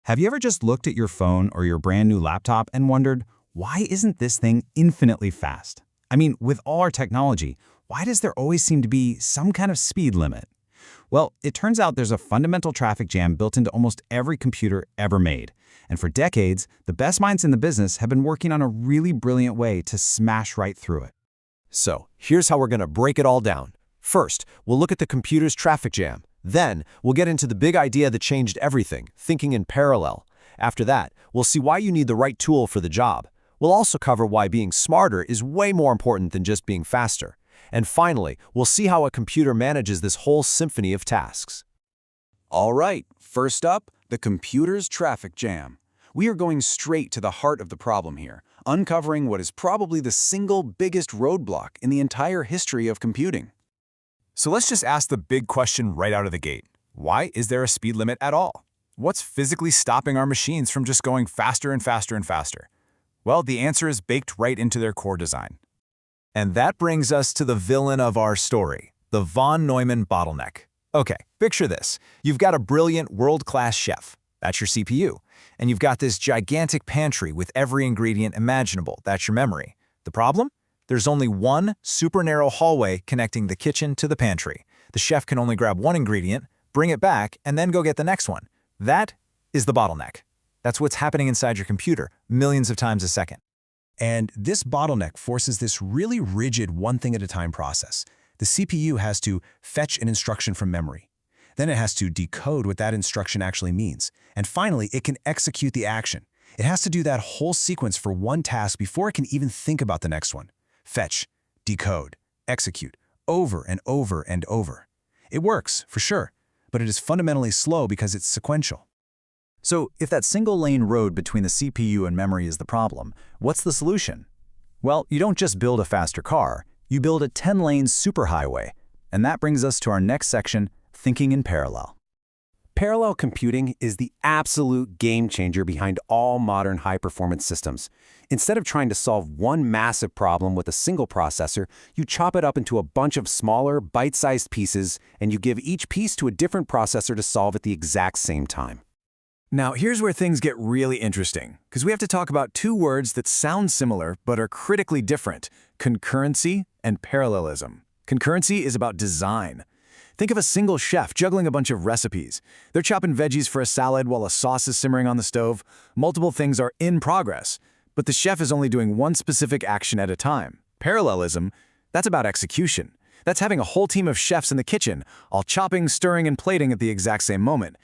Have you ever just looked at your phone or your brand new laptop and wondered, why isn't this thing infinitely fast? I mean, with all our technology, why does there always seem to be some kind of speed limit? Well, it turns out there's a fundamental traffic jam built into almost every computer ever made. And for decades, the best minds in the business have been working on a really brilliant way to smash right through it. So, here's how we're going to break it all down. First, we'll look at the computer's traffic jam. Then, we'll get into the big idea that changed everything, thinking in parallel. After that, we'll see why you need the right tool for the job. We'll also cover why being smarter is way more important than just being faster. And finally, we'll see how a computer manages this whole symphony of tasks. All right, first up, the computer's traffic jam. We are going straight to the heart of the problem here, uncovering what is probably the single biggest roadblock in the entire history of computing. So let's just ask the big question right out of the gate. Why is there a speed limit at all? What's physically stopping our machines from just going faster and faster and faster? Well, the answer is baked right into their core design. And that brings us to the villain of our story, the von Neumann bottleneck. Okay, picture this. You've got a brilliant world-class chef. That's your CPU. And you've got this gigantic pantry with every ingredient imaginable. That's your memory. The problem? There's only one super narrow hallway connecting the kitchen to the pantry. The chef can only grab one ingredient, bring it back, and then go get the next one. That is the bottleneck. That's what's happening inside your computer, millions of times a second. And this bottleneck forces this really rigid one-thing-at-a-time process. The CPU has to fetch an instruction from memory. Then it has to decode what that instruction actually means. And finally, it can execute the action. It has to do that whole sequence for one task before it can even think about the next one. Fetch, decode, execute, over and over and over. It works, for sure, but it is fundamentally slow because it's sequential. So if that single-lane road between the CPU and memory is the problem, what's the solution? Well, you don't just build a faster car, you build a 10-lane superhighway. And that brings us to our next section, thinking in parallel. Parallel computing is the absolute game changer behind all modern high-performance systems. Instead of trying to solve one massive problem with a single processor, you chop it up into a bunch of smaller, bite-sized pieces, and you give each piece to a different processor to solve at the exact same time. Now, here's where things get really interesting, because we have to talk about two words that sound similar but are critically different: concurrency and parallelism. Concurrency is about design. Think of a single chef juggling a bunch of recipes. They're chopping veggies for a salad while a sauce is simmering on the stove. Multiple things are in progress, but the chef is only doing one specific action at a time. Parallelism, that's about execution. That's having a whole team of chefs in the kitchen, all chopping, stirring, and plating at the exact same moment.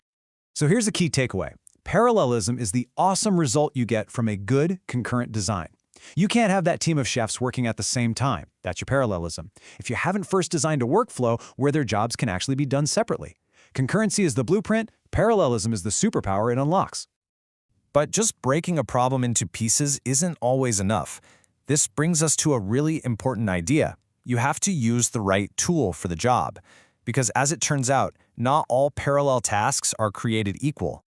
So here's the key takeaway. Parallelism is the awesome result you get from a good concurrent design. You can't have that team of chefs working at the same time. That's your parallelism. If you haven't first designed a workflow where their jobs can actually be done separately. Concurrency is the blueprint, parallelism is the superpower it unlocks. But just breaking a problem into pieces isn't always enough. This brings us to a really important idea. You have to use the right tool for the job. Because as it turns out, not all parallel tasks are created equal.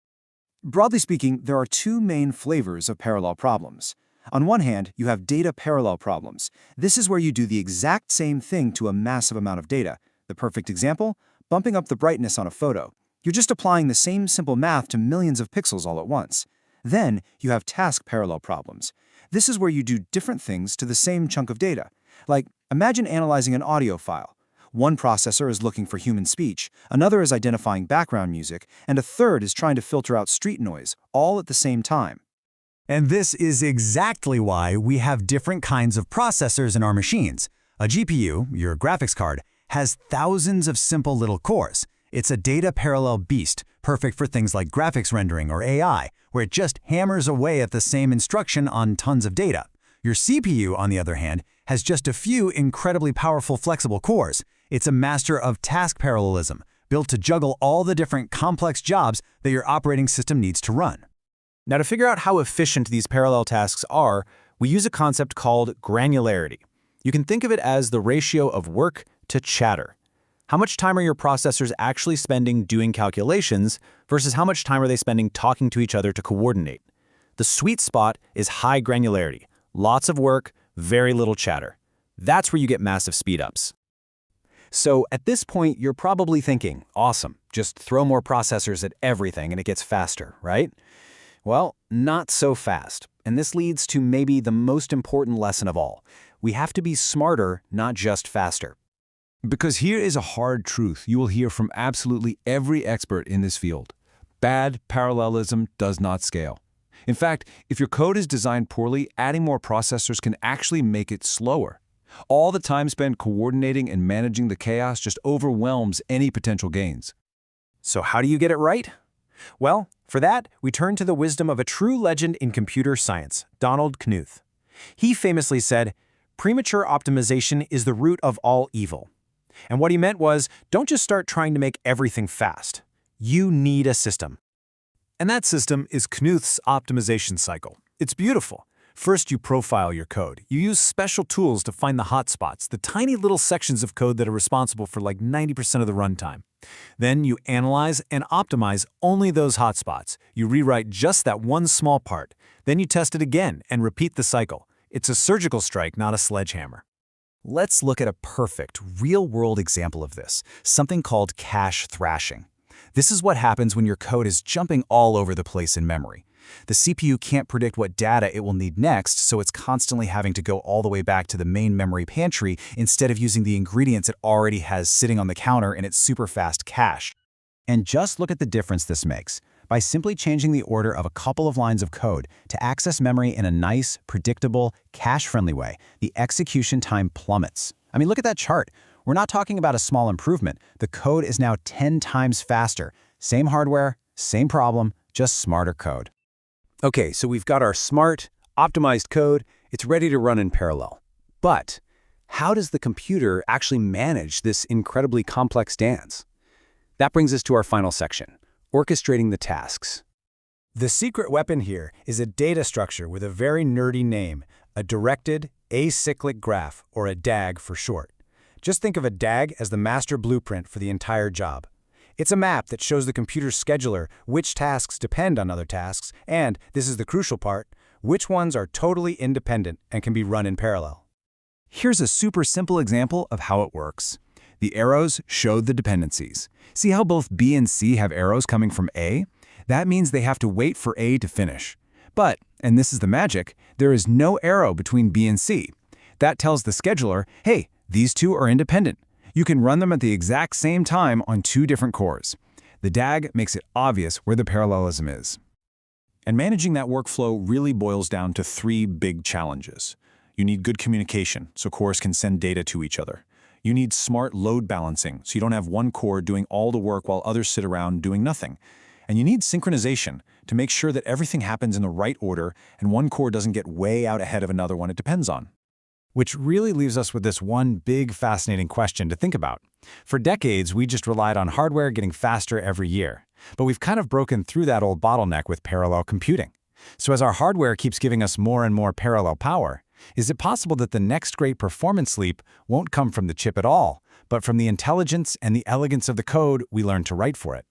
Broadly speaking, there are two main flavors of parallel problems. On one hand, you have data parallel problems. This is where you do the exact same thing to a massive amount of data. The perfect example? Bumping up the brightness on a photo. You're just applying the same simple math to millions of pixels all at once. Then, you have task parallel problems. This is where you do different things to the same chunk of data. Like, imagine analyzing an audio file. One processor is looking for human speech, another is identifying background music, and a third is trying to filter out street noise, all at the same time. And this is exactly why we have different kinds of processors in our machines. A GPU, your graphics card, has thousands of simple little cores. It's a data parallel beast, perfect for things like graphics rendering or AI, where it just hammers away at the same instruction on tons of data. Your CPU, on the other hand, has just a few incredibly powerful flexible cores. It's a master of task parallelism, built to juggle all the different complex jobs that your operating system needs to run. Now, to figure out how efficient these parallel tasks are, we use a concept called granularity. You can think of it as the ratio of work to chatter. How much time are your processors actually spending doing calculations versus how much time are they spending talking to each other to coordinate? The sweet spot is high granularity. Lots of work, very little chatter. That's where you get massive speedups. So at this point, you're probably thinking, awesome, just throw more processors at everything and it gets faster, right? Well, not so fast. And this leads to maybe the most important lesson of all. We have to be smarter, not just faster. Because here is a hard truth you will hear from absolutely every expert in this field. Bad parallelism does not scale. In fact, if your code is designed poorly, adding more processors can actually make it slower. All the time spent coordinating and managing the chaos just overwhelms any potential gains. So how do you get it right? Well, for that, we turn to the wisdom of a true legend in computer science, Donald Knuth. He famously said, "Premature optimization is the root of all evil." And what he meant was, don't just start trying to make everything fast. You need a system. And that system is Knuth's optimization cycle. It's beautiful. First, you profile your code. You use special tools to find the hotspots, the tiny little sections of code that are responsible for like 90% of the runtime. Then you analyze and optimize only those hotspots. You rewrite just that one small part. Then you test it again and repeat the cycle. It's a surgical strike, not a sledgehammer. Let's look at a perfect, real-world example of this, something called cache thrashing. This is what happens when your code is jumping all over the place in memory. The CPU can't predict what data it will need next, so it's constantly having to go all the way back to the main memory pantry instead of using the ingredients it already has sitting on the counter in its super-fast cache. And just look at the difference this makes. By simply changing the order of a couple of lines of code to access memory in a nice, predictable, cache-friendly way, the execution time plummets. I mean, look at that chart. We're not talking about a small improvement. The code is now 10 times faster. Same hardware, same problem, just smarter code. Okay, so we've got our smart, optimized code. It's ready to run in parallel. But how does the computer actually manage this incredibly complex dance? That brings us to our final section, orchestrating the tasks. The secret weapon here is a data structure with a very nerdy name, a directed acyclic graph, or a DAG for short. Just think of a DAG as the master blueprint for the entire job. It's a map that shows the computer's scheduler which tasks depend on other tasks, and, this is the crucial part, which ones are totally independent and can be run in parallel. Here's a super simple example of how it works. The arrows show the dependencies. See how both B and C have arrows coming from A? That means they have to wait for A to finish. But, and this is the magic, there is no arrow between B and C. That tells the scheduler, hey, these two are independent. You can run them at the exact same time on two different cores. The DAG makes it obvious where the parallelism is. And managing that workflow really boils down to three big challenges. You need good communication, so cores can send data to each other. You need smart load balancing, so you don't have one core doing all the work while others sit around doing nothing. And you need synchronization to make sure that everything happens in the right order and one core doesn't get way out ahead of another one it depends on. Which really leaves us with this one big fascinating question to think about. For decades, we just relied on hardware getting faster every year. But we've kind of broken through that old bottleneck with parallel computing. So as our hardware keeps giving us more and more parallel power, is it possible that the next great performance leap won't come from the chip at all, but from the intelligence and the elegance of the code we learned to write for it?